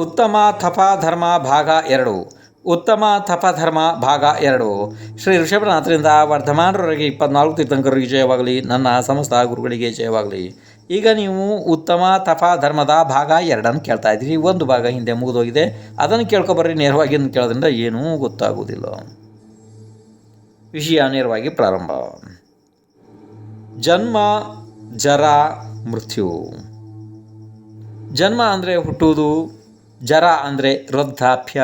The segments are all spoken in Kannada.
ಉತ್ತಮ ತಪಧರ್ಮ ಭಾಗ 2. ಉತ್ತಮ ತಪಧರ್ಮ ಭಾಗ 2. ಶ್ರೀ ಋಷಭನಾಥರಿಂದ ವರ್ಧಮಾನರವರೆಗೆ 24 ತೀರ್ಥಂಕರರಿಗೆ ಜಯವಾಗಲಿ. ನನ್ನ ಸಮಸ್ತ ಗುರುಗಳಿಗೆ ಜಯವಾಗಲಿ. ಈಗ ನೀವು ಉತ್ತಮ ತಪಧರ್ಮದ ಭಾಗ 2 ಕೇಳ್ತಾ ಇದ್ದೀರಿ. ಒಂದು ಭಾಗ ಹಿಂದೆ ಮುಗಿದೋಗಿದೆ, ಅದನ್ನು ಕೇಳ್ಕೊಬರ್ರಿ. ನೇರವಾಗಿ ಕೇಳೋದ್ರಿಂದ ಏನೂ ಗೊತ್ತಾಗೋದಿಲ್ಲ. ವಿಷಯ ನೇರವಾಗಿ ಪ್ರಾರಂಭ. ಜನ್ಮ, ಜರ, ಮೃತ್ಯು. ಜನ್ಮ ಅಂದರೆ ಹುಟ್ಟುವುದು, ಜರ ಅಂದರೆ ವೃದ್ಧಾಪ್ಯ,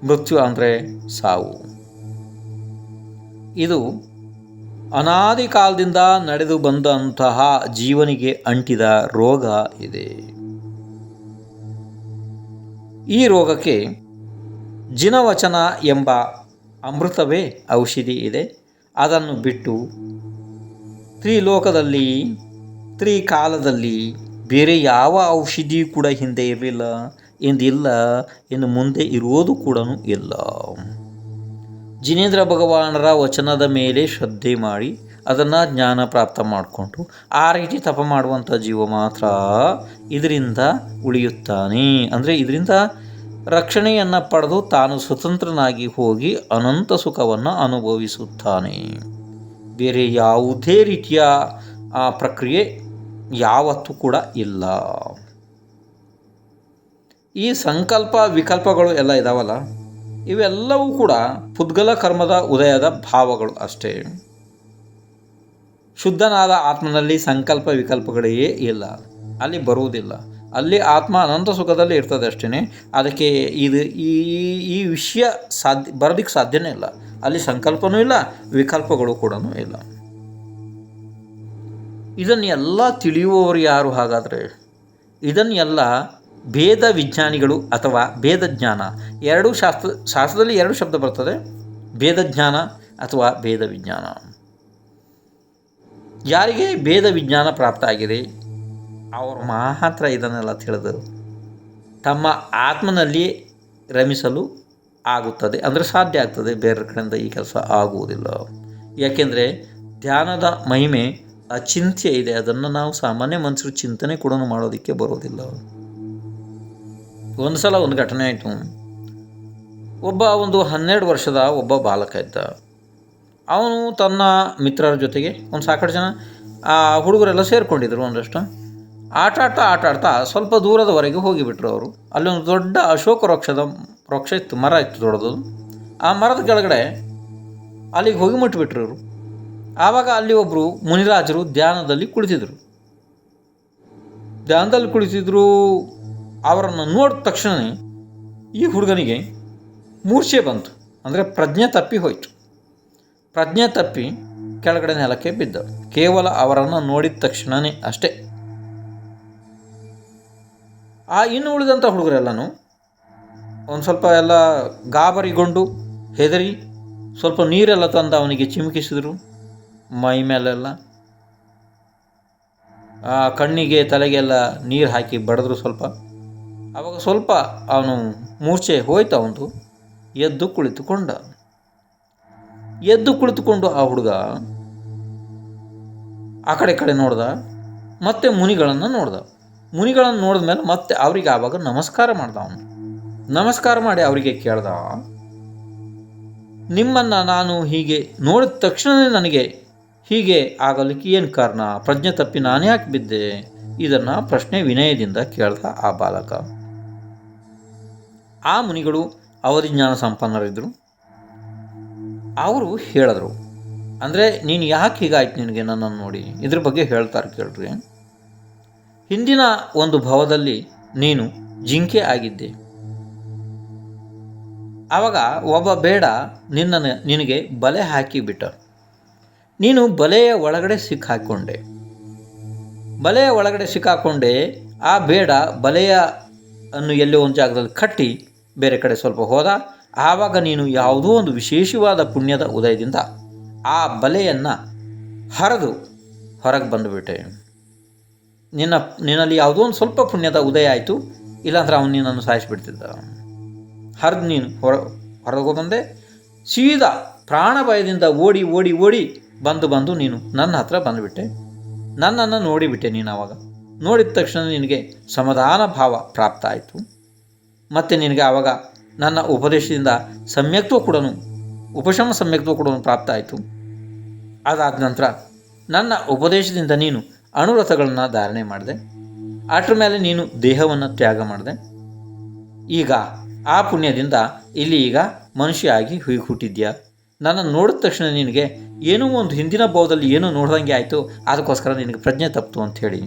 ಮೃತ್ಯು ಅಂದರೆ ಸಾವು. ಇದು ಅನಾದಿ ಕಾಲದಿಂದ ನಡೆದು ಬಂದಂತಹ ಜೀವನಿಗೆ ಅಂಟಿದ ರೋಗ ಇದೆ. ಈ ರೋಗಕ್ಕೆ ಜಿನವಚನ ಎಂಬ ಅಮೃತವೇ ಔಷಧಿ ಇದೆ. ಅದನ್ನು ಬಿಟ್ಟು ತ್ರಿಲೋಕದಲ್ಲಿ, ತ್ರಿಕಾಲದಲ್ಲಿ ಬೇರೆ ಯಾವ ಔಷಧಿ ಕೂಡ ಹಿಂದೆ ಇರಲಿಲ್ಲ, ಇಂದಿಲ್ಲ, ಇನ್ನು ಮುಂದೆ ಇರುವುದು ಕೂಡ ಇಲ್ಲ. ಜಿನೇಂದ್ರ ಭಗವಾನರ ವಚನದ ಮೇಲೆ ಶ್ರದ್ಧೆ ಮಾಡಿ ಅದನ್ನು ಜ್ಞಾನ ಪ್ರಾಪ್ತ ಮಾಡಿಕೊಂಡು ಆ ರೀತಿ ತಪ ಮಾಡುವಂಥ ಜೀವ ಮಾತ್ರ ಇದರಿಂದ ಉಳಿಯುತ್ತಾನೆ. ಅಂದರೆ ಇದರಿಂದ ರಕ್ಷಣೆಯನ್ನು ಪಡೆದು ತಾನು ಸ್ವತಂತ್ರನಾಗಿ ಹೋಗಿ ಅನಂತ ಸುಖವನ್ನು ಅನುಭವಿಸುತ್ತಾನೆ. ಬೇರೆ ಯಾವುದೇ ರೀತಿಯ ಪ್ರಕ್ರಿಯೆ ಯಾವತ್ತೂ ಕೂಡ ಇಲ್ಲ. ಈ ಸಂಕಲ್ಪ ವಿಕಲ್ಪಗಳು ಎಲ್ಲ ಇದಾವಲ್ಲ, ಇವೆಲ್ಲವೂ ಕೂಡ ಪುದ್ಗಲ ಕರ್ಮದ ಉದಯದ ಭಾವಗಳು ಅಷ್ಟೇ. ಶುದ್ಧನಾದ ಆತ್ಮನಲ್ಲಿ ಸಂಕಲ್ಪ ವಿಕಲ್ಪಗಳೇ ಇಲ್ಲ, ಅಲ್ಲಿ ಬರುವುದಿಲ್ಲ. ಅಲ್ಲಿ ಆತ್ಮ ಅನಂತ ಸುಖದಲ್ಲಿ ಇರ್ತದೆ ಅಷ್ಟೇ. ಅದಕ್ಕೆ ಇದು ಈ ವಿಷಯ ಬರೋದಕ್ಕೆ ಸಾಧ್ಯನೇ ಇಲ್ಲ. ಅಲ್ಲಿ ಸಂಕಲ್ಪನೂ ಇಲ್ಲ, ವಿಕಲ್ಪಗಳು ಕೂಡ ಇಲ್ಲ. ಇದನ್ನೆಲ್ಲ ತಿಳಿಯುವವರು ಯಾರು ಹಾಗಾದರೆ? ಇದನ್ನೆಲ್ಲ ಭೇದ ವಿಜ್ಞಾನಿಗಳು ಅಥವಾ ಭೇದ ಜ್ಞಾನ, ಎರಡೂ ಶಾಸ್ತ್ರದಲ್ಲಿ 2 ಶಬ್ದ ಬರ್ತದೆ, ಭೇದ ಜ್ಞಾನ ಅಥವಾ ಭೇದ ವಿಜ್ಞಾನ. ಯಾರಿಗೆ ಭೇದ ವಿಜ್ಞಾನ ಪ್ರಾಪ್ತ ಆಗಿದೆ ಅವರು ಮಾತ್ರ ಇದನ್ನೆಲ್ಲ ತಿಳಿದು ತಮ್ಮ ಆತ್ಮನಲ್ಲಿ ರಮಿಸಲು ಆಗುತ್ತದೆ, ಅಂದರೆ ಸಾಧ್ಯ ಆಗ್ತದೆ. ಬೇರೆ ಕಡೆಯಿಂದ ಈ ಕೆಲಸ ಆಗುವುದಿಲ್ಲ. ಯಾಕೆಂದರೆ ಧ್ಯಾನದ ಮಹಿಮೆ ಅಚಿಂತ್ಯ ಇದೆ. ಅದನ್ನು ನಾವು ಸಾಮಾನ್ಯ ಮನುಷ್ಯರು ಚಿಂತನೆ ಕೂಡ ಮಾಡೋದಕ್ಕೆ ಬರೋದಿಲ್ಲ. ಒಂದು ಸಲ ಒಂದು ಘಟನೆ ಆಯಿತು. ಒಂದು 12 ವರ್ಷದ ಒಬ್ಬ ಬಾಲಕ ಇದ್ದ. ಅವನು ತನ್ನ ಮಿತ್ರರ ಜೊತೆಗೆ ಒಂದು ಸಾಕಷ್ಟು ಜನ ಹುಡುಗರೆಲ್ಲ ಸೇರಿಕೊಂಡಿದ್ರು. ಒಂದಷ್ಟು ಆಟ ಆಡ್ತಾ ಸ್ವಲ್ಪ ದೂರದವರೆಗೆ ಹೋಗಿಬಿಟ್ರು ಅವರು. ಅಲ್ಲಿ ಒಂದು ದೊಡ್ಡ ಅಶೋಕ ವೃಕ್ಷ ಇತ್ತು, ಮರ ಇತ್ತು ದೊಡ್ಡದು. ಆ ಮರದ ಕೆಳಗಡೆ ಅಲ್ಲಿಗೆ ಹೋಗಿ ಮುಟ್ಟಿಬಿಟ್ರು ಇವರು. ಆವಾಗ ಅಲ್ಲಿ ಒಬ್ಬರು ಮುನಿರಾಜರು ಧ್ಯಾನದಲ್ಲಿ ಕುಳಿತಿದ್ರು. ಅವರನ್ನು ನೋಡಿದ ತಕ್ಷಣ ಈ ಹುಡುಗನಿಗೆ ಮೂರ್ಛೆ ಬಂತು, ಅಂದರೆ ಪ್ರಜ್ಞೆ ತಪ್ಪಿ ಹೋಯಿತು. ಪ್ರಜ್ಞೆ ತಪ್ಪಿ ಕೆಳಗಡೆ ನೆಲಕ್ಕೆ ಬಿದ್ದ, ಕೇವಲ ಅವರನ್ನು ನೋಡಿದ ತಕ್ಷಣವೇ ಅಷ್ಟೇ. ಇನ್ನು ಉಳಿದಂಥ ಹುಡುಗರೆಲ್ಲನೂ ಒಂದು ಸ್ವಲ್ಪ ಎಲ್ಲ ಗಾಬರಿಗೊಂಡು ಹೆದರಿ ಸ್ವಲ್ಪ ನೀರೆಲ್ಲ ತಂದು ಅವನಿಗೆ ಚಿಮುಕಿಸಿದ್ರು. ಮೈ ಮೇಲೆಲ್ಲ, ಕಣ್ಣಿಗೆ ತಲೆಗೆಲ್ಲ ನೀರು ಹಾಕಿ ಬಡಿದ್ರು ಸ್ವಲ್ಪ. ಆವಾಗ ಸ್ವಲ್ಪ ಅವನು ಮೂರ್ಛೆ ಹೋಯ್ತು. ಅವನು ಎದ್ದು ಕುಳಿತುಕೊಂಡು ಆ ಹುಡುಗ ಆ ಕಡೆ ನೋಡ್ದ. ಮತ್ತೆ ಮುನಿಗಳನ್ನು ನೋಡಿದ ಮೇಲೆ ಮತ್ತೆ ಅವರಿಗೆ ಆವಾಗ ನಮಸ್ಕಾರ ಮಾಡ್ದ. ಅವನು ನಮಸ್ಕಾರ ಮಾಡಿ ಅವರಿಗೆ ಕೇಳ್ದ, ನಿಮ್ಮನ್ನು ನಾನು ಹೀಗೆ ನೋಡಿದ ತಕ್ಷಣವೇ ನನಗೆ ಹೀಗೆ ಆಗಲಿಕ್ಕೆ ಏನು ಕಾರಣ? ಪ್ರಜ್ಞೆ ತಪ್ಪಿ ನಾನು ಯಾಕೆ ಬಿದ್ದೆ? ಇದನ್ನು ಪ್ರಶ್ನೆ ವಿನಯದಿಂದ ಕೇಳ್ದ ಆ ಬಾಲಕ. ಆ ಮುನಿಗಳು ಅವಧಿ ಜ್ಞಾನ ಸಂಪನ್ನರಿದ್ದರು. ಅವರು ಹೇಳಿದ್ರು, ಅಂದರೆ ನೀನು ಯಾಕೆ ಹೀಗಾಯ್ತು ನಿನಗೆ ನನ್ನನ್ನು ನೋಡಿ? ಇದ್ರ ಬಗ್ಗೆ ಹೇಳ್ತಾರೆ ಕೇಳ್ರಿ. ಹಿಂದಿನ ಒಂದು ಭವದಲ್ಲಿ ನೀನು ಜಿಂಕೆ ಆಗಿದ್ದೆ. ಆವಾಗ ಒಬ್ಬ ಬೇಡ ನಿನಗೆ ಬಲೆ ಹಾಕಿಬಿಟ್ಟ. ನೀನು ಬಲೆಯ ಒಳಗಡೆ ಸಿಕ್ಕಾಕೊಂಡೆ. ಆ ಬೇಡ ಬಲೆಯ ಅನ್ನು ಎಲ್ಲೋ ಒಂದು ಜಾಗದಲ್ಲಿ ಕಟ್ಟಿ ಬೇರೆ ಕಡೆ ಸ್ವಲ್ಪ ಹೋದ. ಆವಾಗ ನೀನು ಯಾವುದೋ ಒಂದು ವಿಶೇಷವಾದ ಪುಣ್ಯದ ಉದಯದಿಂದ ಆ ಬಲೆಯನ್ನು ಹರಿದು ಹೊರಗೆ ಬಂದುಬಿಟ್ಟೆ. ನಿನ್ನಲ್ಲಿ ಯಾವುದೋ ಒಂದು ಸ್ವಲ್ಪ ಪುಣ್ಯದ ಉದಯ ಆಯಿತು, ಇಲ್ಲಾಂದ್ರೆ ಅವನು ನಿನ್ನನ್ನು ಸಾಯಿಸಿಬಿಡ್ತಿದ್ದ. ಹರಿದು ನೀನು ಹೊರಗೆ ಬಂದೆ. ಸೀದಾ ಪ್ರಾಣ ಭಯದಿಂದ ಓಡಿ ಬಂದು ನೀನು ನನ್ನ ಹತ್ರ ಬಂದುಬಿಟ್ಟೆ. ನನ್ನನ್ನು ನೋಡಿಬಿಟ್ಟೆ. ನೀನು ಆವಾಗ ನೋಡಿದ ತಕ್ಷಣ ನಿನಗೆ ಸಮಾಧಾನ ಭಾವ ಪ್ರಾಪ್ತ ಆಯಿತು. ಮತ್ತು ನಿನಗೆ ಆವಾಗ ನನ್ನ ಉಪದೇಶದಿಂದ ಸಮ್ಯಕ್ತ್ವ ಕೂಡ ಉಪಶಮ ಸಮ್ಯಕ್ತ್ವ ಕೂಡ ಪ್ರಾಪ್ತ ಆಯಿತು. ಅದಾದ ನಂತರ ನನ್ನ ಉಪದೇಶದಿಂದ ನೀನು ಅಣುವ್ರತಗಳನ್ನು ಧಾರಣೆ ಮಾಡಿದೆ. ಅಷ್ಟರ ಮೇಲೆ ನೀನು ದೇಹವನ್ನು ತ್ಯಾಗ ಮಾಡಿದೆ. ಈಗ ಆ ಪುಣ್ಯದಿಂದ ಇಲ್ಲಿ ಈಗ ಮನುಷ್ಯ ಆಗಿ ಹುಟ್ಟಿದ್ಯಾ. ನನ್ನ ನೋಡಿದ ತಕ್ಷಣ ನಿನಗೆ ಏನೋ ಒಂದು ಹಿಂದಿನ ಭಾವದಲ್ಲಿ ಏನೋ ನೋಡ್ದಂಗೆ ಆಯಿತು, ಅದಕ್ಕೋಸ್ಕರ ನಿನಗೆ ಪ್ರಜ್ಞೆ ತಪ್ಪಿತು ಅಂಥೇಳಿ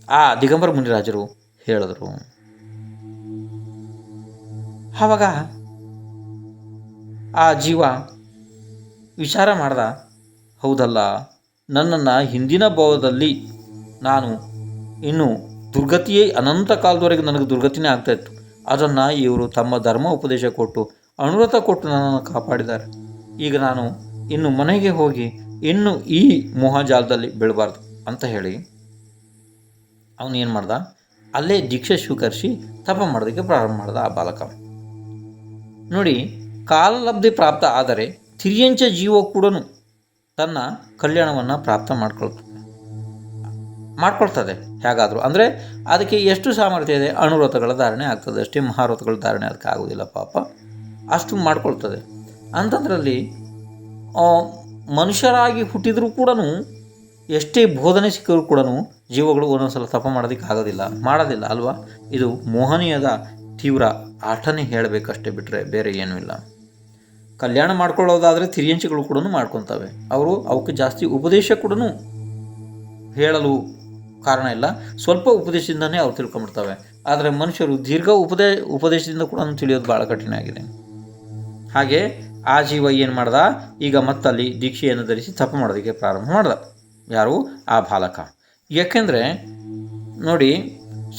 ಆ ದಿಗಂಬರ ಮುನಿರಾಜರು ಹೇಳಿದ್ರು. ಆವಾಗ ಆ ಜೀವ ವಿಚಾರ ಮಾಡ್ದ, ಹೌದಲ್ಲ, ನನ್ನನ್ನು ಹಿಂದಿನ ಭಾವದಲ್ಲಿ ನಾನು ಇನ್ನು ದುರ್ಗತಿಯೇ ಅನಂತ ಕಾಲದವರೆಗೆ ನನಗೆ ದುರ್ಗತಿನೇ ಆಗ್ತಾಯಿತ್ತು. ಅದನ್ನು ಇವರು ತಮ್ಮ ಧರ್ಮ ಉಪದೇಶ ಕೊಟ್ಟು ಅನುವ್ರತ ಕೊಟ್ಟು ನನ್ನನ್ನು ಕಾಪಾಡಿದ್ದಾರೆ. ಈಗ ನಾನು ಇನ್ನು ಮನೆಗೆ ಹೋಗಿ ಇನ್ನು ಈ ಮೋಹಜಾಲದಲ್ಲಿ ಬೀಳಬಾರ್ದು ಅಂತ ಹೇಳಿ ಅವನು ಏನು ಮಾಡ್ದ, ಅಲ್ಲೇ ದೀಕ್ಷೆ ಸ್ವೀಕರಿಸಿ ತಪ ಮಾಡೋದಕ್ಕೆ ಪ್ರಾರಂಭ ಮಾಡ್ದ ಆ ಬಾಲಕ. ನೋಡಿ, ಕಾಲಲಬ್ಧಿ ಪ್ರಾಪ್ತ ಆದರೆ ತಿರಿಯಂಚ ಜೀವ ಕೂಡ ತನ್ನ ಕಲ್ಯಾಣವನ್ನು ಪ್ರಾಪ್ತ ಮಾಡ್ಕೊಳ್ತದೆ. ಹೇಗಾದರೂ ಅಂದರೆ ಅದಕ್ಕೆ ಎಷ್ಟು ಸಾಮರ್ಥ್ಯ ಇದೆ, ಅಣುವ್ರತಗಳ ಧಾರಣೆ ಆಗ್ತದೆ ಅಷ್ಟೇ, ಮಹಾವ್ರತಗಳ ಧಾರಣೆ ಅದಕ್ಕೆ ಆಗೋದಿಲ್ಲ ಪಾಪ, ಅಷ್ಟು ಮಾಡ್ಕೊಳ್ತದೆ. ಅಂಥದ್ರಲ್ಲಿ ಮನುಷ್ಯರಾಗಿ ಹುಟ್ಟಿದರೂ ಕೂಡ ಎಷ್ಟೇ ಬೋಧನೆ ಸಿಕ್ಕರೂ ಕೂಡ ಜೀವಗಳು ಒಂದೊಂದು ಸಲ ತಪ ಮಾಡೋದಿಲ್ಲ ಅಲ್ವಾ. ಇದು ಮೋಹನೀಯದ ತೀವ್ರ ಆಟನೇ ಹೇಳಬೇಕಷ್ಟೇ, ಬಿಟ್ಟರೆ ಬೇರೆ ಏನೂ ಇಲ್ಲ. ಕಲ್ಯಾಣ ಮಾಡ್ಕೊಳ್ಳೋದಾದರೆ ತಿರಿಯಂಚಿಗಳು ಕೂಡ ಮಾಡ್ಕೊತವೆ. ಅವರು ಅವಕ್ಕೆ ಜಾಸ್ತಿ ಉಪದೇಶ ಕೂಡ ಹೇಳಲು ಕಾರಣ ಇಲ್ಲ, ಸ್ವಲ್ಪ ಉಪದೇಶದಿಂದನೇ ಅವ್ರು ತಿಳ್ಕೊಂಬಿಡ್ತವೆ. ಆದರೆ ಮನುಷ್ಯರು ದೀರ್ಘ ಉಪದೇಶದಿಂದ ಕೂಡ ತಿಳಿಯೋದು ಭಾಳ ಕಠಿಣ ಆಗಿದೆ. ಹಾಗೆ ಆ ಜೀವ ಏನು ಮಾಡ್ದ, ಈಗ ಮತ್ತಲ್ಲಿ ದೀಕ್ಷೆಯನ್ನು ಧರಿಸಿ ತಪ ಮಾಡೋದಕ್ಕೆ ಪ್ರಾರಂಭ ಮಾಡ್ದ. ಯಾರು? ಆ ಬಾಲಕ. ಯಾಕೆಂದರೆ ನೋಡಿ,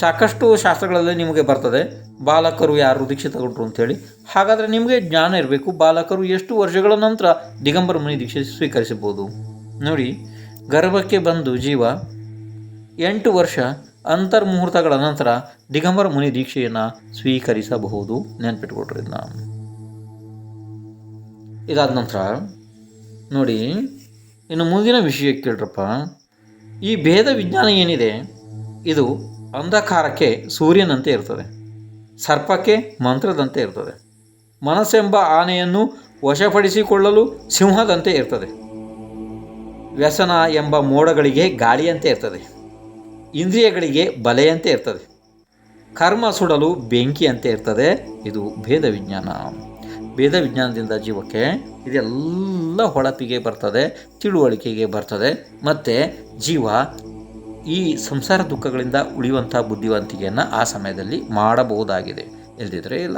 ಸಾಕಷ್ಟು ಶಾಸ್ತ್ರಗಳಲ್ಲಿ ನಿಮಗೆ ಬರ್ತದೆ ಬಾಲಕರು ಯಾರು ದೀಕ್ಷೆ ತಗೊಂಡ್ರು ಅಂಥೇಳಿ. ಹಾಗಾದರೆ ನಿಮಗೆ ಜ್ಞಾನ ಇರಬೇಕು, ಬಾಲಕರು ಎಷ್ಟು ವರ್ಷಗಳ ನಂತರ ದಿಗಂಬರ ಮುನಿ ದೀಕ್ಷೆ ಸ್ವೀಕರಿಸಬಹುದು. ನೋಡಿ, ಗರ್ಭಕ್ಕೆ ಬಂದು ಜೀವ 8 ವರ್ಷ ಅಂತರ್ಮುಹೂರ್ತಗಳ ನಂತರ ದಿಗಂಬರ ಮುನಿ ದೀಕ್ಷೆಯನ್ನು ಸ್ವೀಕರಿಸಬಹುದು. ನೆನ್ಪಿಟ್ಕೊಟ್ರಿ ಇದನ್ನ. ಇದಾದ ನಂತರ ನೋಡಿ, ಇನ್ನು ಮುಂದಿನ ವಿಷಯ ಕೇಳ್ರಪ್ಪ. ಈ ಭೇದ ವಿಜ್ಞಾನ ಏನಿದೆ ಇದು ಅಂಧಕಾರಕ್ಕೆ ಸೂರ್ಯನಂತೆ ಇರ್ತದೆ, ಸರ್ಪಕ್ಕೆ ಮಂತ್ರದಂತೆ ಇರ್ತದೆ, ಮನಸ್ಸೆಂಬ ಆನೆಯನ್ನು ವಶಪಡಿಸಿಕೊಳ್ಳಲು ಸಿಂಹದಂತೆ ಇರ್ತದೆ, ವ್ಯಸನ ಎಂಬ ಮೋಡಗಳಿಗೆ ಗಾಳಿಯಂತೆ ಇರ್ತದೆ, ಇಂದ್ರಿಯಗಳಿಗೆ ಬಲೆಯಂತೆ ಇರ್ತದೆ, ಕರ್ಮ ಸುಡಲು ಬೆಂಕಿಯಂತೆ ಇರ್ತದೆ. ಇದು ಭೇದ ವಿಜ್ಞಾನ. ಭೇದ ವಿಜ್ಞಾನದಿಂದ ಜೀವಕ್ಕೆ ಇದೆಲ್ಲ ಹೊಳಪಿಗೆ ಬರ್ತದೆ, ತಿಳುವಳಿಕೆಗೆ ಬರ್ತದೆ, ಮತ್ತು ಜೀವ ಈ ಸಂಸಾರ ದುಃಖಗಳಿಂದ ಉಳಿಯುವಂಥ ಬುದ್ಧಿವಂತಿಕೆಯನ್ನು ಆ ಸಮಯದಲ್ಲಿ ಮಾಡಬಹುದಾಗಿದೆ, ಇಲ್ಲದಿದ್ದರೆ ಇಲ್ಲ.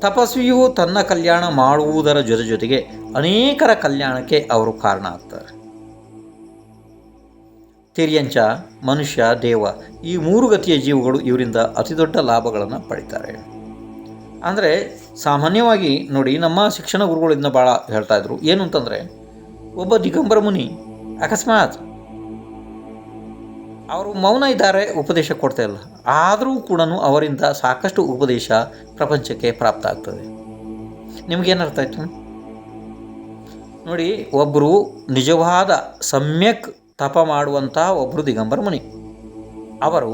ತಪಸ್ವಿಯು ತನ್ನ ಕಲ್ಯಾಣ ಮಾಡುವುದರ ಜೊತೆಗೆ ಅನೇಕರ ಕಲ್ಯಾಣಕ್ಕೆ ಅವರು ಕಾರಣ ಆಗ್ತಾರೆ. ತಿರ್ಯಂಚ, ಮನುಷ್ಯ, ದೇವ, ಈ 3 ಗತಿಯ ಜೀವಗಳು ಇವರಿಂದ ಅತಿ ದೊಡ್ಡ ಲಾಭಗಳನ್ನು ಪಡಿತಾರೆ. ಅಂದರೆ ಸಾಮಾನ್ಯವಾಗಿ ನೋಡಿ, ನಮ್ಮ ಶಿಕ್ಷಣ ಗುರುಗಳಿಂದ ಭಾಳ ಹೇಳ್ತಾಯಿದ್ರು. ಏನು ಅಂತಂದರೆ, ಒಬ್ಬ ದಿಗಂಬರ ಮುನಿ ಅಕಸ್ಮಾತ್ ಅವರು ಮೌನ ಇದ್ದಾರೆ, ಉಪದೇಶ ಕೊಡ್ತಾ ಇಲ್ಲ, ಆದರೂ ಕೂಡ ಅವರಿಂದ ಸಾಕಷ್ಟು ಉಪದೇಶ ಪ್ರಪಂಚಕ್ಕೆ ಪ್ರಾಪ್ತ ಆಗ್ತದೆ. ನಿಮಗೇನರ್ಥ ಆಯಿತು ನೋಡಿ. ಒಬ್ಬರು ನಿಜವಾದ ಸಮ್ಯಕ್ ತಪ ಮಾಡುವಂಥ ಒಬ್ಬರು ದಿಗಂಬರ ಮುನಿ, ಅವರು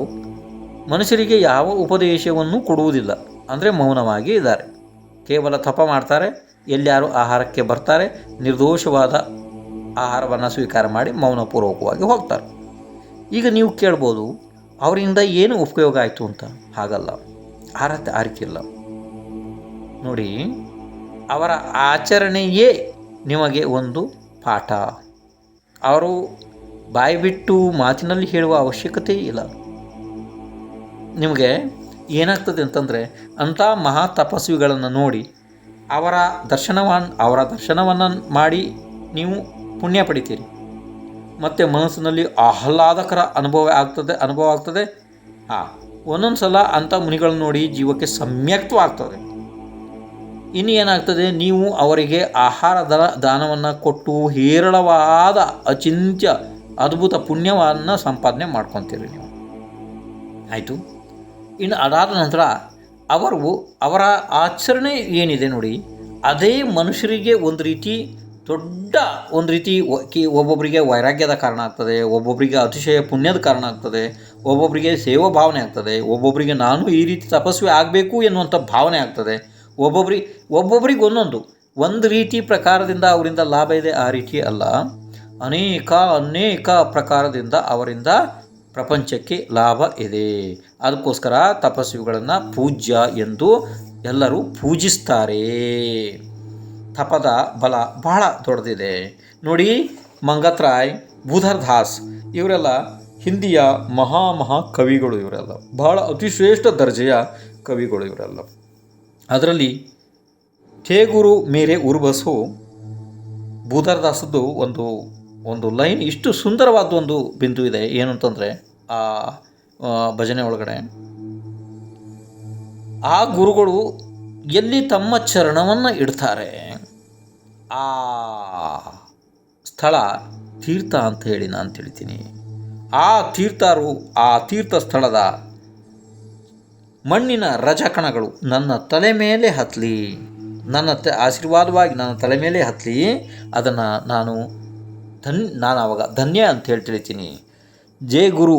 ಮನುಷ್ಯರಿಗೆ ಯಾವ ಉಪದೇಶವನ್ನು ಕೊಡುವುದಿಲ್ಲ, ಅಂದರೆ ಮೌನವಾಗಿ ಇದ್ದಾರೆ, ಕೇವಲ ತಪ ಮಾಡ್ತಾರೆ. ಎಲ್ಲಾರು ಆಹಾರಕ್ಕೆ ಬರ್ತಾರೆ, ನಿರ್ದೋಷವಾದ ಆಹಾರವನ್ನು ಸ್ವೀಕಾರ ಮಾಡಿ ಮೌನಪೂರ್ವಕವಾಗಿ ಹೋಗ್ತಾರೆ. ಈಗ ನೀವು ಕೇಳ್ಬೋದು, ಅವರಿಂದ ಏನು ಉಪಯೋಗ ಆಯಿತು ಅಂತ. ಹಾಗಲ್ಲ, ಆರಿಕಿಲ್ಲ ನೋಡಿ. ಅವರ ಆಚರಣೆಯೇ ನಿಮಗೆ ಒಂದು ಪಾಠ. ಅವರು ಬಾಯಿ ಬಿಟ್ಟು ಮಾತಿನಲ್ಲಿ ಹೇಳುವ ಅವಶ್ಯಕತೆ ಇಲ್ಲ. ನಿಮಗೆ ಏನಾಗ್ತದೆ ಅಂತಂದರೆ, ಅಂಥ ಮಹಾ ತಪಸ್ವಿಗಳನ್ನು ನೋಡಿ ಅವರ ದರ್ಶನವನ್ನು ಮಾಡಿ ನೀವು ಪುಣ್ಯ ಪಡಿತೀರಿ, ಮತ್ತು ಮನಸ್ಸಿನಲ್ಲಿ ಆಹ್ಲಾದಕರ ಅನುಭವ ಆಗ್ತದೆ. ಒಂದೊಂದು ಸಲ ಅಂಥ ಮುನಿಗಳನ್ನು ನೋಡಿ ಜೀವಕ್ಕೆ ಸಮ್ಯಕ್ತ್ವ ಆಗ್ತದೆ. ಇನ್ನು ಏನಾಗ್ತದೆ, ನೀವು ಅವರಿಗೆ ಆಹಾರದ ದಾನವನ್ನು ಕೊಟ್ಟು ಹೇರಳವಾದ ಅಚಿಂತ್ಯ ಅದ್ಭುತ ಪುಣ್ಯವನ್ನು ಸಂಪಾದನೆ ಮಾಡ್ಕೊತೀರಿ ನೀವು. ಆಯಿತು. ಇನ್ನು ಅದಾದ ನಂತರ ಅವರ ಆಚರಣೆ ಏನಿದೆ ನೋಡಿ, ಅದೇ ಮನುಷ್ಯರಿಗೆ ಒಂದು ರೀತಿ ದೊಡ್ಡ ಒಂದು ರೀತಿ ಒಬ್ಬೊಬ್ಬರಿಗೆ ವೈರಾಗ್ಯದ ಕಾರಣ ಆಗ್ತದೆ, ಒಬ್ಬೊಬ್ಬರಿಗೆ ಅತಿಶಯ ಪುಣ್ಯದ ಕಾರಣ ಆಗ್ತದೆ, ಒಬ್ಬೊಬ್ಬರಿಗೆ ಸೇವಾ ಭಾವನೆ ಆಗ್ತದೆ, ಒಬ್ಬೊಬ್ಬರಿಗೆ ನಾನು ಈ ರೀತಿ ತಪಸ್ವಿ ಆಗಬೇಕು ಎನ್ನುವಂಥ ಭಾವನೆ ಆಗ್ತದೆ. ಒಬ್ಬೊಬ್ಬರಿಗೆ ಒಂದೊಂದು ಒಂದು ರೀತಿ ಪ್ರಕಾರದಿಂದ ಅವರಿಂದ ಲಾಭ ಇದೆ, ಆ ರೀತಿ ಅಲ್ಲ. ಅನೇಕ ಪ್ರಕಾರದಿಂದ ಅವರಿಂದ ಪ್ರಪಂಚಕ್ಕೆ ಲಾಭ ಇದೆ. ಅದಕ್ಕೋಸ್ಕರ ತಪಸ್ವಿಗಳನ್ನು ಪೂಜ್ಯ ಎಂದು ಎಲ್ಲರೂ ಪೂಜಿಸ್ತಾರೆ. ತಪದ ಬಲ ಬಹಳ ದೊಡ್ಡದಿದೆ ನೋಡಿ. ಮಂಗತ್ರಾಯ್, ಬುಧರ್ದಾಸ್ ಇವರೆಲ್ಲ ಹಿಂದಿಯ ಮಹಾ ಕವಿಗಳು. ಇವರೆಲ್ಲ ಬಹಳ ಅತಿಶ್ರೇಷ್ಠ ದರ್ಜೆಯ ಕವಿಗಳು ಇವರೆಲ್ಲ. ಅದರಲ್ಲಿ ಥೇಗುರು ಮೇರೆ ಉರ್ಬಸು ಬುಧರ್ದಾಸದ್ದು ಒಂದು ಲೈನ್ ಇಷ್ಟು ಸುಂದರವಾದ ಒಂದು ಬಿಂದು ಇದೆ. ಏನು ಅಂತಂದರೆ ಆ ಭಜನೆ ಒಳಗಡೆ ಆ ಗುರುಗಳು ಎಲ್ಲಿ ತಮ್ಮ ಚರಣವನ್ನು ಇಡ್ತಾರೆ ಆ ಸ್ಥಳ ತೀರ್ಥ ಅಂತ ಹೇಳಿ ನಾನು ತಿಳಿತೀನಿ. ಆ ತೀರ್ಥ ಸ್ಥಳದ ಮಣ್ಣಿನ ರಜಕಣಗಳು ನನ್ನ ತಲೆ ಮೇಲೆ ಹತ್ತಲಿ, ಆಶೀರ್ವಾದವಾಗಿ ನನ್ನ ತಲೆ ಮೇಲೆ ಹತ್ತಲಿ, ಅದನ್ನು ನಾನು ಆವಾಗ ಧನ್ಯ ಅಂತ ಹೇಳಿ ತಿಳಿತೀನಿ. ಜೇ ಗುರು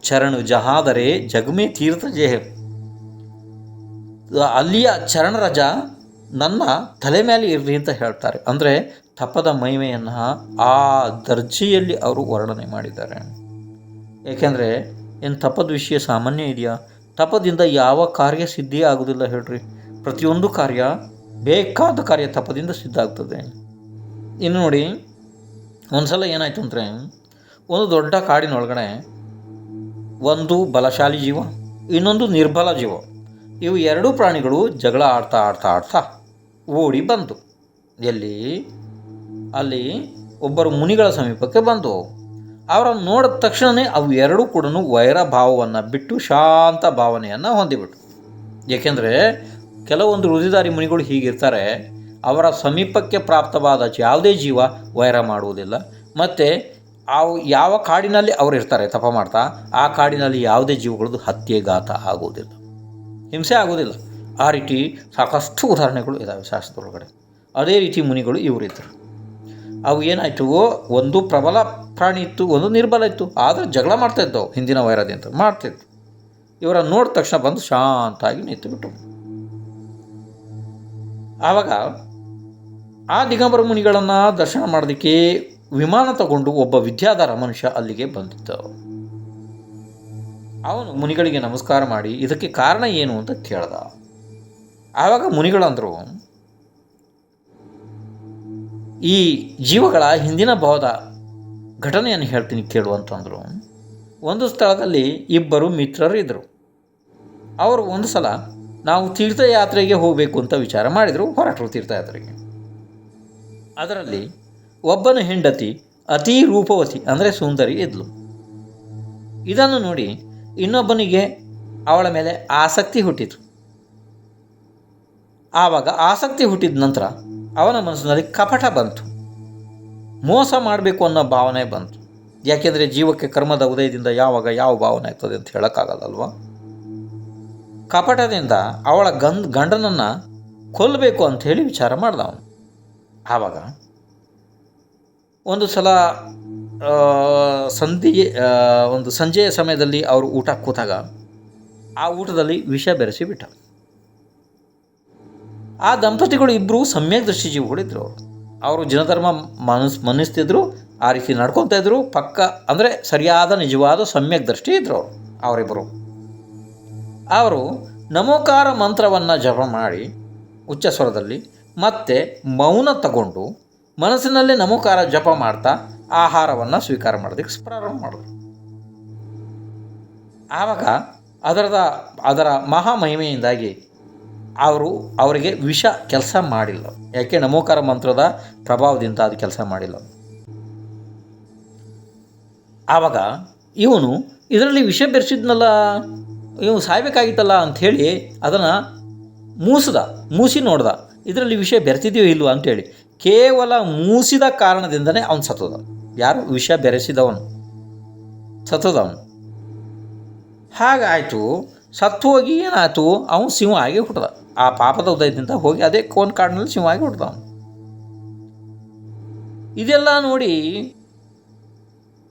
ಚರಣ ಜಹಾದರೆ ಜಗಮೇ ತೀರ್ಥ ಜೇ. ಅಲ್ಲಿಯ ಚರಣರಜ ನನ್ನ ತಲೆ ಮೇಲೆ ಇರಲಿ ಅಂತ ಹೇಳ್ತಾರೆ. ಅಂದರೆ ತಪದ ಮಹಿಮೆಯನ್ನು ಆ ದರ್ಜೆಯಲ್ಲಿ ಅವರು ವರ್ಣನೆ ಮಾಡಿದ್ದಾರೆ. ಏಕೆಂದರೆ ಏನು ತಪದ ವಿಷಯ ಸಾಮಾನ್ಯ ಇದೆಯಾ? ತಪದಿಂದ ಯಾವ ಕಾರ್ಯ ಸಿದ್ಧಿ ಆಗೋದಿಲ್ಲ ಹೇಳ್ರಿ. ಪ್ರತಿಯೊಂದು ಕಾರ್ಯ, ಬೇಕಾದ ಕಾರ್ಯ ತಪದಿಂದ ಸಿದ್ಧ ಆಗ್ತದೆ. ಇನ್ನು ನೋಡಿ, ಒಂದು ಸಲ ಏನಾಯಿತು ಅಂದರೆ, ಒಂದು ದೊಡ್ಡ ಕಾಡಿನೊಳಗಡೆ ಒಂದು ಬಲಶಾಲಿ ಜೀವ, ಇನ್ನೊಂದು ನಿರ್ಬಲ ಜೀವ, ಇವು ಎರಡೂ ಪ್ರಾಣಿಗಳು ಜಗಳ ಆಡ್ತಾ ಓಡಿ ಬಂತು. ಅಲ್ಲಿ ಒಬ್ಬರು ಮುನಿಗಳ ಸಮೀಪಕ್ಕೆ ಬಂದು ಅವರನ್ನು ನೋಡಿದ ತಕ್ಷಣವೇ ಅವು ಎರಡೂ ಕೂಡ ವೈರ ಭಾವವನ್ನು ಬಿಟ್ಟು ಶಾಂತ ಭಾವನೆಯನ್ನು ಹೊಂದಿಬಿಟ್ಟು. ಏಕೆಂದರೆ ಕೆಲವೊಂದು ರುದಿದಾರಿ ಮುನಿಗಳು ಹೀಗಿರ್ತಾರೆ, ಅವರ ಸಮೀಪಕ್ಕೆ ಪ್ರಾಪ್ತವಾದ ಯಾವುದೇ ಜೀವ ವೈರ ಮಾಡುವುದಿಲ್ಲ. ಮತ್ತು ಯಾವ ಕಾಡಿನಲ್ಲಿ ಅವರು ಇರ್ತಾರೆ ತಪ ಮಾಡ್ತಾ, ಆ ಕಾಡಿನಲ್ಲಿ ಯಾವುದೇ ಜೀವಗಳದ್ದು ಹತ್ಯೆಘಾತ ಆಗುವುದಿಲ್ಲ, ಹಿಂಸೆ ಆಗೋದಿಲ್ಲ. ಆ ರೀತಿ ಸಾಕಷ್ಟು ಉದಾಹರಣೆಗಳು ಇದ್ದಾವೆ ಶಾಸ್ತ್ರದೊಳಗಡೆ. ಅದೇ ರೀತಿ ಮುನಿಗಳು ಇವರಿದ್ದರು. ಅವು ಏನಾಯಿತು, ಒಂದು ಪ್ರಬಲ ಪ್ರಾಣಿ ಇತ್ತು, ಒಂದು ನಿರ್ಬಲ ಇತ್ತು. ಆದರೆ ಜಗಳ ಮಾಡ್ತಾಯಿದ್ದವು, ಹಿಂದಿನ ವೈರದಿಂದ ಮಾಡ್ತಿತ್ತು. ಇವರನ್ನು ನೋಡಿದ ತಕ್ಷಣ ಬಂದು ಶಾಂತಾಗಿ ನಿಂತುಬಿಟ್ಟು. ಆವಾಗ ಆ ದಿಗಂಬರ ಮುನಿಗಳನ್ನು ದರ್ಶನ ಮಾಡೋದಕ್ಕೆ ವಿಮಾನ ತಗೊಂಡು ಒಬ್ಬ ವಿದ್ಯಾಧರ ಮನುಷ್ಯ ಅಲ್ಲಿಗೆ ಬಂದಿದ್ದ. ಅವನು ಮುನಿಗಳಿಗೆ ನಮಸ್ಕಾರ ಮಾಡಿ ಇದಕ್ಕೆ ಕಾರಣ ಏನು ಅಂತ ಕೇಳ್ದ. ಆವಾಗ ಮುನಿಗಳಂದರು, ಈ ಜೀವಗಳ ಹಿಂದಿನ ಭಾವದ ಘಟನೆಯನ್ನು ಹೇಳ್ತೀನಿ ಕೇಳು ಅಂತಂದರು. ಒಂದು ಸ್ಥಳದಲ್ಲಿ ಇಬ್ಬರು ಮಿತ್ರರು ಇದ್ದರು. ಅವರು ಒಂದು ಸಲ ನಾವು ತೀರ್ಥಯಾತ್ರೆಗೆ ಹೋಗಬೇಕು ಅಂತ ವಿಚಾರ ಮಾಡಿದರು, ಹೊರಟರು ತೀರ್ಥಯಾತ್ರೆಗೆ. ಅದರಲ್ಲಿ ಒಬ್ಬನ ಹೆಂಡತಿ ಅತೀ ರೂಪವತಿ ಅಂದರೆ ಸುಂದರಿ ಇದ್ಲು. ಇದನ್ನು ನೋಡಿ ಇನ್ನೊಬ್ಬನಿಗೆ ಅವಳ ಮೇಲೆ ಆಸಕ್ತಿ ಹುಟ್ಟಿತು. ಆವಾಗ ಆಸಕ್ತಿ ಹುಟ್ಟಿದ ನಂತರ ಅವನ ಮನಸ್ಸಿನಲ್ಲಿ ಕಪಟ ಬಂತು, ಮೋಸ ಮಾಡಬೇಕು ಅನ್ನೋ ಭಾವನೆ ಬಂತು. ಯಾಕೆಂದರೆ ಜೀವಕ್ಕೆ ಕರ್ಮದ ಉದಯದಿಂದ ಯಾವಾಗ ಯಾವ ಭಾವನೆ ಆಗ್ತದೆ ಅಂತ ಹೇಳೋಕ್ಕಾಗಲ್ಲಲ್ವ. ಕಪಟದಿಂದ ಅವಳ ಗಂಡನನ್ನು ಕೊಲ್ಲಬೇಕು ಅಂಥೇಳಿ ವಿಚಾರ ಮಾಡ್ದ ಅವನು. ಆವಾಗ ಒಂದು ಸಲ ಸಂಜೆಯ ಸಮಯದಲ್ಲಿ ಅವರು ಊಟ ಕೂತಾಗ ಆ ಊಟದಲ್ಲಿ ವಿಷ ಬೆರೆಸಿಬಿಟ್ಟ. ಆ ದಂಪತಿಗಳು ಇಬ್ಬರು ಸಮ್ಯಕ್ ದೃಷ್ಟಿ ಜೀವಿಗಳಿದ್ರು. ಅವರು ಜನಧರ್ಮ ಮನ್ನಿಸ್ತಿದ್ರು, ಆ ರೀತಿ ನಡ್ಕೊತಾ ಇದ್ರು. ಪಕ್ಕ ಅಂದರೆ ಸರಿಯಾದ ನಿಜವಾದ ಸಮ್ಯಕ್ ದೃಷ್ಟಿ ಇದ್ರು ಅವರಿಬ್ಬರು. ಅವರು ನಮೋಕಾರ ಮಂತ್ರವನ್ನು ಜಪ ಮಾಡಿ ಉಚ್ಚ ಸ್ವರದಲ್ಲಿ ಮತ್ತೆ ಮೌನ ತಗೊಂಡು ಮನಸ್ಸಿನಲ್ಲೇ ನಮೋಕಾರ ಜಪ ಮಾಡ್ತಾ ಆಹಾರವನ್ನು ಸ್ವೀಕಾರ ಮಾಡೋದಕ್ಕೆ ಪ್ರಾರಂಭ ಮಾಡಿದ್ರು. ಆವಾಗ ಅದರ ಮಹಾಮಹಿಮೆಯಿಂದಾಗಿ ಅವರಿಗೆ ವಿಷ ಕೆಲಸ ಮಾಡಿಲ್ಲ. ಯಾಕೆ? ನಮೋಕಾರ ಮಂತ್ರದ ಪ್ರಭಾವದಿಂದ ಅದು ಕೆಲಸ ಮಾಡಿಲ್ಲ. ಆವಾಗ ಇವನು ಇದರಲ್ಲಿ ವಿಷ ಬೆರೆಸಿದ್ನಲ್ಲ, ಇವನು ಸಾಯ್ಬೇಕಾಗಿತ್ತಲ್ಲ ಅಂಥೇಳಿ ಅದನ್ನು ಮೂಸಿ ನೋಡ್ದ, ಇದರಲ್ಲಿ ವಿಷ ಬೆರೆತಿದೆಯೋ ಇಲ್ವೋ ಅಂಥೇಳಿ. ಕೇವಲ ಮೂಸಿದ ಕಾರಣದಿಂದನೇ ಅವನು ಸತ್ತೋದ. ಯಾರು? ವಿಷ ಬೆರೆಸಿದವನು ಸತ್ತೋದವನು. ಹಾಗಾಯಿತು. ಸತ್ತು ಹೋಗಿ ಏನಾಯಿತು, ಅವನು ಸಿಂಹ ಆಗಿ ಹುಟ್ಟಿದ. ಆ ಪಾಪದ ಉದಯದಿಂದ ಹೋಗಿ ಅದೇ ಕೋನ್ ಕಾಡಿನಲ್ಲಿ ಸಿಂಹ ಆಗಿ ಹುಟ್ಟಿದ ಅವನು. ಇದೆಲ್ಲ ನೋಡಿ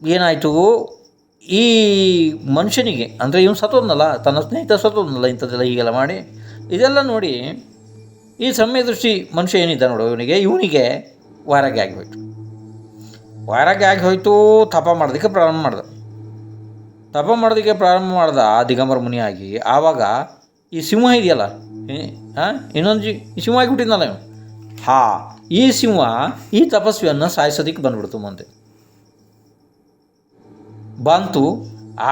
ಏನಾಯಿತು, ಈ ಮನುಷ್ಯನಿಗೆ ಅಂದರೆ ಇವನು ಸತ್ತೋದ್ನಲ್ಲ, ತನ್ನ ಸ್ನೇಹಿತ ಸತ್ತೋದ್ನಲ್ಲ ಇಂಥದ್ದೆಲ್ಲ ಹೀಗೆಲ್ಲ ಮಾಡಿ, ಇದೆಲ್ಲ ನೋಡಿ ಈ ದೃಷ್ಟಿ ಮನುಷ್ಯ ಏನಿದ್ದ ನೋಡು ಇವನಿಗೆ ವೈರಾಗ್ಯ ಆಗಿ ಹೋಯಿತು. ವೈರಾಗ್ಯ ಆಗಿ ಹೋಯಿತು. ತಪ ಮಾಡೋದಕ್ಕೆ ಪ್ರಾರಂಭ ಮಾಡ್ದ ದಿಗಂಬರ ಮುನಿಯಾಗಿ. ಆವಾಗ ಈ ಸಿಂಹ ಇದೆಯಲ್ಲ, ಇನ್ನೊಂದು ಸಿಂಹ ಆಗಿಬಿಟ್ಟಿದ್ನಲ್ಲ ಇವನು. ಈ ಸಿಂಹ ಈ ತಪಸ್ವಿಯನ್ನು ಸಾಯಿಸೋದಕ್ಕೆ ಬಂದ್ಬಿಡ್ತು. ಮುಂದೆ ಬಂತು.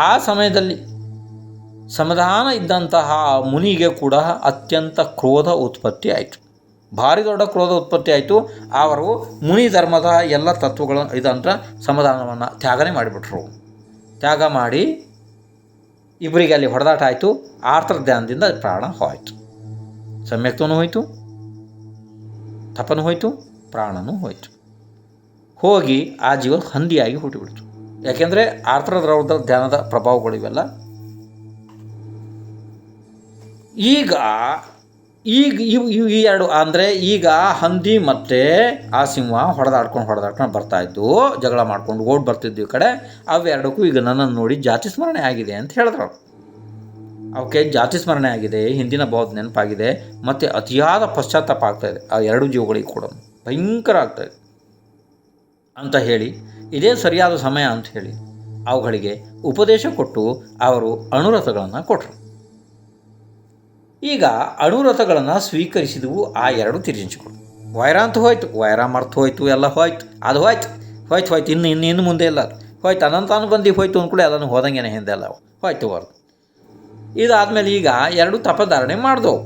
ಆ ಸಮಯದಲ್ಲಿ ಸಮಾಧಾನ ಇದ್ದಂತಹ ಮುನಿಗೆ ಕೂಡ ಅತ್ಯಂತ ಕ್ರೋಧ ಉತ್ಪತ್ತಿ ಆಯಿತು. ಭಾರಿ ದೊಡ್ಡ ಕ್ರೋಧ ಉತ್ಪತ್ತಿ ಆಯಿತು. ಅವರು ಮುನಿ ಧರ್ಮದ ಎಲ್ಲ ತತ್ವಗಳ ಇದಂತ ಸಮಾಧಾನವನ್ನು ತ್ಯಾಗನೇ ಮಾಡಿಬಿಟ್ರು. ತ್ಯಾಗ ಮಾಡಿ ಇಬ್ಬರಿಗೆ ಅಲ್ಲಿ ಹೊಡೆದಾಟ ಆಯಿತು. ಆರ್ತರ ಧ್ಯಾನದಿಂದ ಪ್ರಾಣ ಹೋಯಿತು. ಸಮ್ಯಕ್ತನೂ ಹೋಯಿತು, ತಪನೂ ಹೋಯಿತು, ಪ್ರಾಣನೂ ಹೋಯಿತು. ಹೋಗಿ ಆ ಜೀವ ಹಂದಿಯಾಗಿ ಹುಟ್ಟಿಬಿಡ್ತು. ಯಾಕೆಂದರೆ ಆರ್ತರ ಧ್ಯಾನದ ಪ್ರಭಾವಗಳು ಇವೆಲ್ಲ. ಈಗ ಈ ಎರಡು ಅಂದರೆ ಈಗ ಹಂದಿ ಮತ್ತು ಆ ಸಿಂಹ ಹೊಡೆದಾಡ್ಕೊಂಡು ಬರ್ತಾಯಿದ್ದು, ಜಗಳ ಮಾಡ್ಕೊಂಡು ಓಡಿ ಬರ್ತಿದ್ದು ಈ ಕಡೆ. ಅವೆರಡಕ್ಕೂ ಈಗ ನನ್ನನ್ನು ನೋಡಿ ಜಾತಿ ಸ್ಮರಣೆ ಆಗಿದೆ ಅಂತ ಹೇಳಿದ್ರು. ಅವಕ್ಕೆ ಜಾತಿ ಸ್ಮರಣೆ ಆಗಿದೆ, ಹಿಂದಿನ ಬೌದ್ಧ ನೆನಪಾಗಿದೆ, ಮತ್ತು ಅತಿಯಾದ ಪಶ್ಚಾತ್ತಾಪ ಆಗ್ತಾಯಿದೆ ಆ ಎರಡು ಜೀವಗಳಿಗೆ ಕೂಡ, ಭಯಂಕರ ಆಗ್ತಾಯಿದೆ ಅಂತ ಹೇಳಿ, ಇದೇ ಸರಿಯಾದ ಸಮಯ ಅಂತ ಹೇಳಿ ಅವುಗಳಿಗೆ ಉಪದೇಶ ಕೊಟ್ಟು ಅವರು ಅಣುರಥಗಳನ್ನು ಕೊಟ್ಟರು. ಈಗ ಅಣುರಥಗಳನ್ನು ಸ್ವೀಕರಿಸಿದವು ಆ ಎರಡು ತಿರ್ಜಿಂಚಿಗಳು. ವೈರ ಅಂತ ಹೋಯ್ತು, ವೈರ ಮರ್ತು ಹೋಯ್ತು, ಎಲ್ಲ ಹೋಯ್ತು. ಅದು ಹೋಯ್ತು ಇನ್ನು ಮುಂದೆ ಇಲ್ಲ ಹೋಯ್ತು. ಅನಂತಾನು ಬಂದು ಹೋಯ್ತು ಅಂದ್ಕೂಡ ಎಲ್ಲನೂ ಹೋದಂಗೆನೆ ಹಿಂದೆ ಎಲ್ಲ ಹೋಯ್ತು ಹೊರದು. ಇದಾದಮೇಲೆ ಈಗ ಎರಡು ತಪಧಾರಣೆ ಮಾಡಿದವು.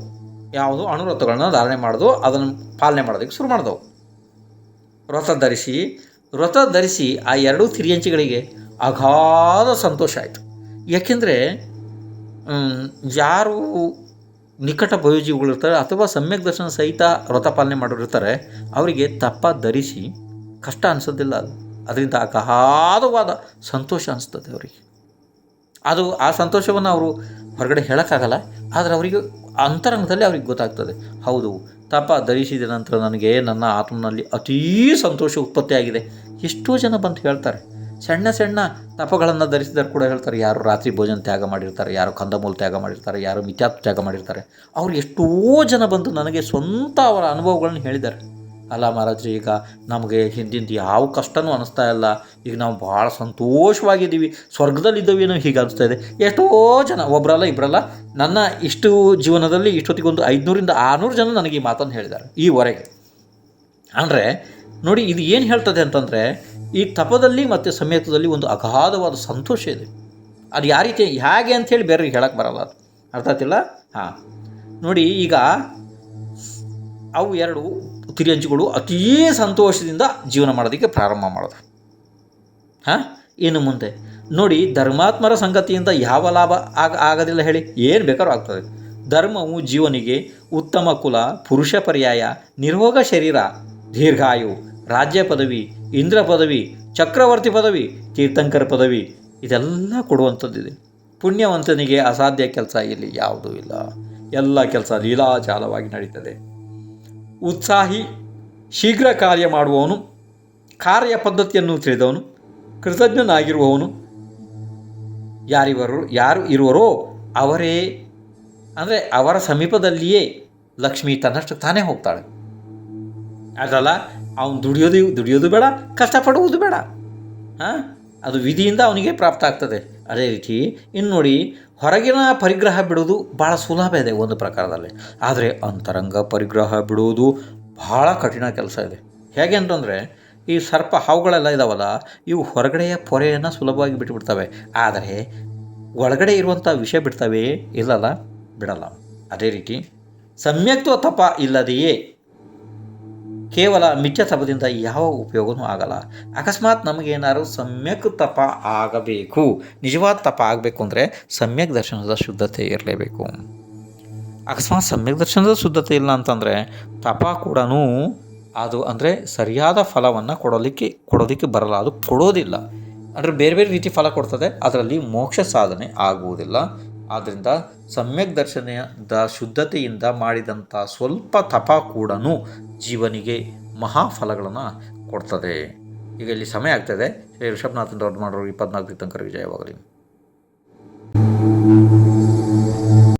ಯಾವುದು ಅಣುರಥಗಳನ್ನ ಧಾರಣೆ ಮಾಡಿದವು, ಅದನ್ನು ಪಾಲನೆ ಮಾಡೋದಕ್ಕೆ ಶುರು ಮಾಡಿದವು. ವ್ರತ ಧರಿಸಿ ಆ ಎರಡೂ ತಿರಿಯಂಚಿಗಳಿಗೆ ಅಗಾಧ ಸಂತೋಷ ಆಯಿತು. ಯಾಕೆಂದರೆ ಯಾರು ನಿಕಟ ಬಯೋಜೀವಿಗಳಿರ್ತಾರೆ ಅಥವಾ ಸಮ್ಯಕ್ ದರ್ಶನ ಸಹಿತ ವ್ರತ ಪಾಲನೆ ಮಾಡೋರಿರ್ತಾರೆ, ಅವರಿಗೆ ತಪ್ಪ ಧರಿಸಿ ಕಷ್ಟ ಅನಿಸೋದಿಲ್ಲ. ಅದರಿಂದ ಅಗಾಧವಾದ ಸಂತೋಷ ಅನಿಸ್ತದೆ ಅವರಿಗೆ. ಆ ಸಂತೋಷವನ್ನು ಅವರು ಹೊರಗಡೆ ಹೇಳೋಕ್ಕಾಗಲ್ಲ. ಆದರೆ ಅವರಿಗೆ ಅಂತರಂಗದಲ್ಲಿ ಅವ್ರಿಗೆ ಗೊತ್ತಾಗ್ತದೆ, ಹೌದು ತಪ ಧರಿಸಿದ ನಂತರ ನನಗೆ ನನ್ನ ಆತ್ಮನಲ್ಲಿ ಅತೀ ಸಂತೋಷ ಉತ್ಪತ್ತಿಯಾಗಿದೆ. ಎಷ್ಟೋ ಜನ ಬಂದು ಹೇಳ್ತಾರೆ, ಸಣ್ಣ ತಪಗಳನ್ನು ಧರಿಸಿದರು ಕೂಡ ಹೇಳ್ತಾರೆ. ಯಾರು ರಾತ್ರಿ ಭೋಜನ ತ್ಯಾಗ ಮಾಡಿರ್ತಾರೆ, ಯಾರು ಕಂದಮೂಲ ತ್ಯಾಗ ಮಾಡಿರ್ತಾರೆ, ಯಾರು ಮಿಥ್ಯಾತ್ವ ತ್ಯಾಗ ಮಾಡಿರ್ತಾರೆ. ಅವ್ರು ಎಷ್ಟೋ ಜನ ಬಂದು ನನಗೆ ಸ್ವಂತ ಅವರ ಅನುಭವಗಳನ್ನು ಹೇಳಿದ್ದಾರೆ. ಅಲ್ಲ ಮಹಾರಾಜ್ರಿ, ಈಗ ನಮಗೆ ಹಿಂದಿಂದ ಯಾವ ಕಷ್ಟನೂ ಅನ್ನಿಸ್ತಾ ಇಲ್ಲ, ಈಗ ನಾವು ಭಾಳ ಸಂತೋಷವಾಗಿದ್ದೀವಿ, ಸ್ವರ್ಗದಲ್ಲಿದ್ದೇವೆ ಏನೋ ಹೀಗೆ ಅನಿಸ್ತಾ ಇದೆ. ಎಷ್ಟೋ ಜನ, ಒಬ್ಬರಲ್ಲ ಇಬ್ಬರಲ್ಲ, ನನ್ನ ಇಷ್ಟು ಜೀವನದಲ್ಲಿ ಇಷ್ಟೊತ್ತಿಗೊಂದು 500ರಿಂದ 600 ಜನ ನನಗೆ ಈ ಮಾತನ್ನು ಹೇಳಿದ್ದಾರೆ ಈವರೆಗೆ. ಅಂದರೆ ನೋಡಿ, ಇದು ಏನು ಹೇಳ್ತದೆ ಅಂತಂದರೆ, ಈ ತಪದಲ್ಲಿ ಮತ್ತು ಸಂಯತದಲ್ಲಿ ಒಂದು ಅಗಾಧವಾದ ಸಂತೋಷ ಇದೆ. ಅದು ಯಾವ ರೀತಿ ಹೇಗೆ ಅಂಥೇಳಿ ಬೇರೆ ಹೇಳಕ್ಕೆ ಬರಲ್ಲ. ಅದು ಅರ್ಥ ಆಗ್ತಿಲ್ಲ. ನೋಡಿ, ಈಗ ಅವು ಎರಡು ತಿರಿಯಂಚುಗಳು ಅತೀ ಸಂತೋಷದಿಂದ ಜೀವನ ಮಾಡೋದಕ್ಕೆ ಪ್ರಾರಂಭ ಮಾಡಿದ್ರು. ಇನ್ನು ಮುಂದೆ ನೋಡಿ, ಧರ್ಮಾತ್ಮರ ಸಂಗತಿಯಿಂದ ಯಾವ ಲಾಭ ಆಗೋದಿಲ್ಲ ಹೇಳಿ, ಏನು ಬೇಕಾದ್ರೂ ಆಗ್ತದೆ. ಧರ್ಮವು ಜೀವನಿಗೆ ಉತ್ತಮ ಕುಲ, ಪುರುಷ ಪರ್ಯಾಯ, ನಿರ್ಭೋಗ ಶರೀರ, ದೀರ್ಘಾಯು, ರಾಜ್ಯ ಪದವಿ, ಇಂದ್ರ ಪದವಿ, ಚಕ್ರವರ್ತಿ ಪದವಿ, ತೀರ್ಥಂಕರ ಪದವಿ ಇದೆಲ್ಲ ಕೊಡುವಂಥದ್ದಿದೆ. ಪುಣ್ಯವಂತನಿಗೆ ಅಸಾಧ್ಯ ಕೆಲಸ ಇಲ್ಲಿ ಯಾವುದೂ ಇಲ್ಲ. ಎಲ್ಲ ಕೆಲಸ ಲೀಲಾಜಾಲವಾಗಿ ನಡೀತದೆ. ಉತ್ಸಾಹಿ, ಶೀಘ್ರ ಕಾರ್ಯ ಮಾಡುವವನು, ಕಾರ್ಯ ಪದ್ಧತಿಯನ್ನು ತಿಳಿದವನು, ಕೃತಜ್ಞನಾಗಿರುವವನು ಯಾರು ಇರುವರೋ ಅವರೇ, ಅಂದರೆ ಅವರ ಸಮೀಪದಲ್ಲಿಯೇ ಲಕ್ಷ್ಮಿ ತನ್ನಷ್ಟು ತಾನೇ ಹೋಗ್ತಾಳೆ. ಅದಲ್ಲ, ಅವನು ದುಡಿಯೋದು ಬೇಡ, ಕಷ್ಟಪಡುವುದು ಬೇಡ. ಅದು ವಿಧಿಯಿಂದ ಅವನಿಗೆ ಪ್ರಾಪ್ತ ಆಗ್ತದೆ. ಅದೇ ರೀತಿ ಇನ್ನು ನೋಡಿ, ಹೊರಗಿನ ಪರಿಗ್ರಹ ಬಿಡೋದು ಭಾಳ ಸುಲಭ ಇದೆ ಒಂದು ಪ್ರಕಾರದಲ್ಲಿ, ಆದರೆ ಅಂತರಂಗ ಪರಿಗ್ರಹ ಬಿಡುವುದು ಭಾಳ ಕಠಿಣ ಕೆಲಸ ಇದೆ. ಹೇಗೆ ಅಂತಂದರೆ, ಈ ಸರ್ಪ ಹಾವುಗಳೆಲ್ಲ ಇದಾವಲ್ಲ, ಇವು ಹೊರಗಡೆಯ ಪೊರೆಯನ್ನು ಸುಲಭವಾಗಿ ಬಿಟ್ಟುಬಿಡ್ತವೆ, ಆದರೆ ಒಳಗಡೆ ಇರುವಂಥ ವಿಷ ಬಿಡ್ತವೆ ಇಲ್ಲಲ್ಲ, ಬಿಡಲ್ಲ. ಅದೇ ರೀತಿ ಸಮ್ಯಕ್ತ್ವ ತಪ ಇಲ್ಲದೆಯೇ ಕೇವಲ ಮಿಥ್ಯ ತಪದಿಂದ ಯಾವ ಉಪಯೋಗವೂ ಆಗಲ್ಲ. ಅಕಸ್ಮಾತ್ ನಮಗೇನಾದ್ರು ಸಮ್ಯಕ್ ತಪ ಆಗಬೇಕು, ನಿಜವಾದ ತಪ ಆಗಬೇಕು ಅಂದರೆ ಸಮ್ಯಕ್ ದರ್ಶನದ ಶುದ್ಧತೆ ಇರಲೇಬೇಕು. ಅಕಸ್ಮಾತ್ ಸಮ್ಯಕ್ ದರ್ಶನದ ಶುದ್ಧತೆ ಇಲ್ಲ ಅಂತಂದರೆ ತಪ ಕೂಡ ಅದು ಅಂದರೆ ಸರಿಯಾದ ಫಲವನ್ನು ಕೊಡೋದಕ್ಕೆ ಬರಲ್ಲ, ಅದು ಕೊಡೋದಿಲ್ಲ. ಅಂದರೆ ಬೇರೆ ಬೇರೆ ರೀತಿ ಫಲ ಕೊಡ್ತದೆ, ಅದರಲ್ಲಿ ಮೋಕ್ಷ ಸಾಧನೆ ಆಗುವುದಿಲ್ಲ. ಆದ್ದರಿಂದ ಸಮ್ಯಕ್ ದರ್ಶನದ ಶುದ್ಧತೆಯಿಂದ ಮಾಡಿದಂಥ ಸ್ವಲ್ಪ ತಪ ಕೂಡ ಜೀವನಿಗೆ ಮಹಾಫಲಗಳನ್ನು ಕೊಡ್ತದೆ. ಈಗ ಇಲ್ಲಿ ಸಮಯ ಆಗ್ತದೆ. ಶ್ರೀ ಋಷಭನಾಥನ್ ದೊಡ್ಡ ಮಾಡೋರು 24 ತೀರ್ಥಂಕರ ವಿಜಯವಾಗಲಿ.